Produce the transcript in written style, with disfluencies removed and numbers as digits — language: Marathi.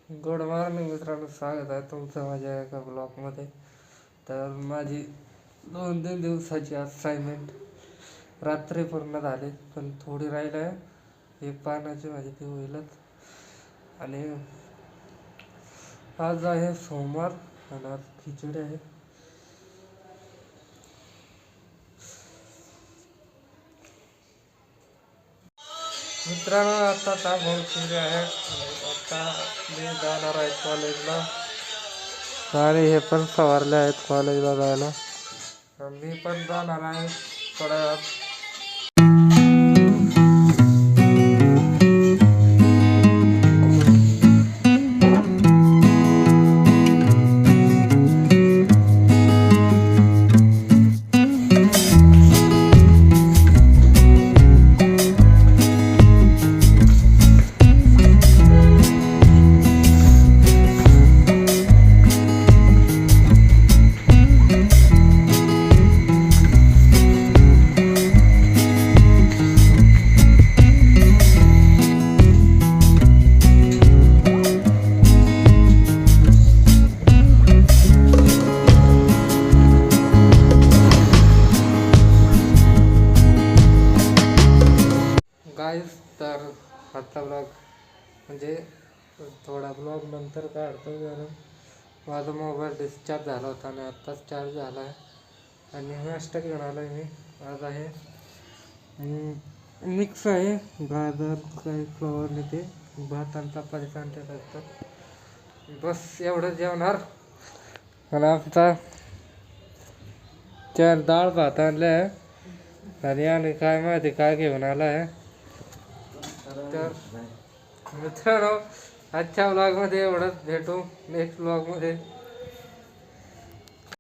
गुड मॉर्निंग मित्रांनो, स्वागत आहे तुमचं माझ्या एका ब्लॉगमध्ये. तर माझी 2-3 दिवसाची असाइनमेंट रात्री पूर्ण झाली, पण थोडी राहिलं आहे. एक पानाची माझी ती होईलच. आणि आज आहे सोमवार आणि आज खिचडी आहे. मित्रांनो, आता तापमान किती आहे. आता मी जाणार आहे कॉलेजला आणि हे पण सवारले आहेत कॉलेजला जायला. मी पण जाणार आहे थोड्या वेळात. गाईस, तर आजचा ब्लॉग म्हणजे थोडा ब्लॉग नंतर काढतो, कारण माझा मोबाईल डिस्चार्ज झाला होता आणि आत्ताच चार्ज झाला आहे. आणि नाश्ता घेऊन आलो आहे मी. आज आहे मिक्स आहे, गाजर काही फ्लॉवर ते भात आणि चपाती सांगतात असतात. बस एवढं जेवणार. आणि आमचा 4 डाळ भात आणले आहे आणि काय माहिती काय घेऊन आला आहे. तर मित्रांनो, आजच्या ब्लॉगमध्ये एवढंच. भेटू नेक्स्ट ब्लॉगमध्ये.